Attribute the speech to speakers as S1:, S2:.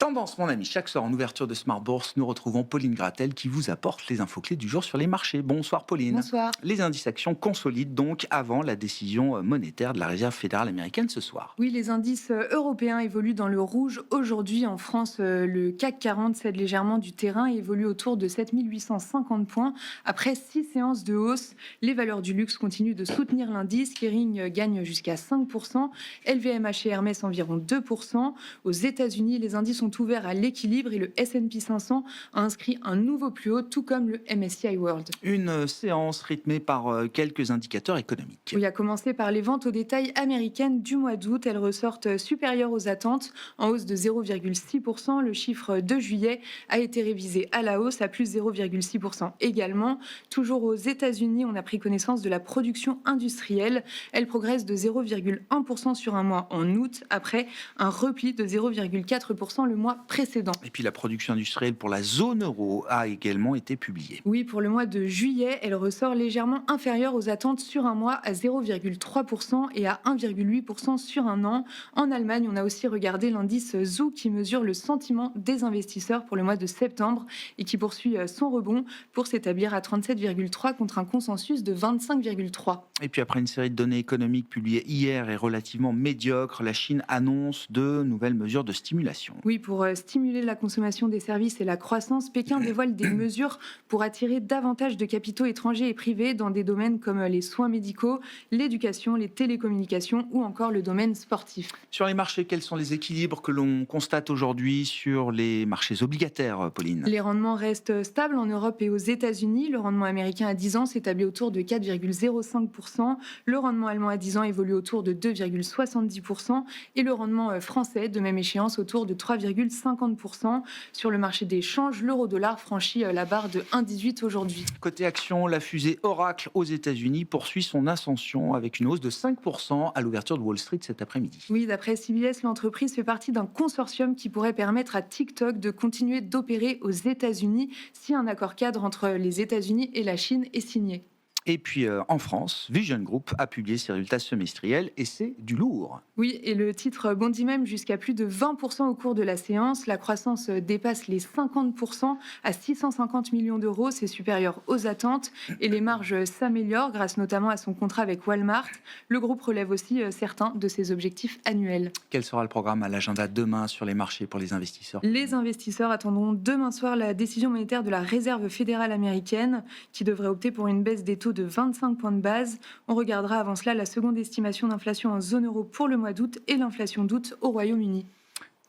S1: Tendance, mon ami, chaque soir en ouverture de Smart Bourse, nous retrouvons Pauline Gratel qui vous apporte les infos clés du jour sur les marchés. Bonsoir Pauline.
S2: Bonsoir.
S1: Les indices actions consolident donc avant la décision monétaire de la Réserve fédérale américaine ce soir.
S2: Oui, les indices européens évoluent dans le rouge. Aujourd'hui, en France, le CAC 40 cède légèrement du terrain et évolue autour de 7 850 points. Après 6 séances de hausse, les valeurs du luxe continuent de soutenir l'indice. Kering gagne jusqu'à 5%, LVMH et Hermès environ 2%. Aux États-Unis, les indices sont ouverts à l'équilibre et le S&P 500 a inscrit un nouveau plus haut, tout comme le MSCI World.
S1: Une séance rythmée par quelques indicateurs économiques.
S2: Oui, à commencer par les ventes au détail américaines du mois d'août. Elles ressortent supérieures aux attentes, en hausse de 0,6%. Le chiffre de juillet a été révisé à la hausse, à plus 0,6% également. Toujours aux États-Unis, on a pris connaissance de la production industrielle. Elle progresse de 0,1% sur un mois en août, après un repli de 0,4% le mois précédent.
S1: Et puis la production industrielle pour la zone euro a également été publiée.
S2: Oui, pour le mois de juillet, elle ressort légèrement inférieure aux attentes sur un mois à 0,3% et à 1,8% sur un an. En Allemagne, on a aussi regardé l'indice ZOO qui mesure le sentiment des investisseurs pour le mois de septembre et qui poursuit son rebond pour s'établir à 37,3 contre un consensus de 25,3.
S1: Et puis après une série de données économiques publiées hier et relativement médiocres, la Chine annonce de nouvelles mesures de stimulation.
S2: Oui, pour stimuler la consommation des services et la croissance, Pékin dévoile des mesures pour attirer davantage de capitaux étrangers et privés dans des domaines comme les soins médicaux, l'éducation, les télécommunications ou encore le domaine sportif.
S1: Sur les marchés, quels sont les équilibres que l'on constate aujourd'hui sur les marchés obligataires, Pauline ?
S2: Les rendements restent stables en Europe et aux États-Unis. Le rendement américain à 10 ans s'établit autour de 4,05%. Le rendement allemand à 10 ans évolue autour de 2,70%. Et le rendement français, de même échéance, autour de 3,50%. Sur le marché des changes, l'euro-dollar franchit la barre de 1,18 aujourd'hui.
S1: Côté action, la fusée Oracle aux États-Unis poursuit son ascension avec une hausse de 5% à l'ouverture de Wall Street cet après-midi.
S2: Oui, d'après CBS, l'entreprise fait partie d'un consortium qui pourrait permettre à TikTok de continuer d'opérer aux États-Unis si un accord cadre entre les États-Unis et la Chine est signé.
S1: Et puis en France, Vision Group a publié ses résultats semestriels et c'est du lourd.
S2: Oui, et le titre bondit même jusqu'à plus de 20% au cours de la séance. La croissance dépasse les 50% à 650 millions d'euros. C'est supérieur aux attentes et les marges s'améliorent grâce notamment à son contrat avec Walmart. Le groupe relève aussi certains de ses objectifs annuels.
S1: Quel sera le programme à l'agenda demain sur les marchés pour les investisseurs ?
S2: Les investisseurs attendront demain soir la décision monétaire de la Réserve fédérale américaine qui devrait opter pour une baisse des taux de 25 points de base. On regardera avant cela la seconde estimation d'inflation en zone euro pour le mois d'août et l'inflation d'août au Royaume-Uni.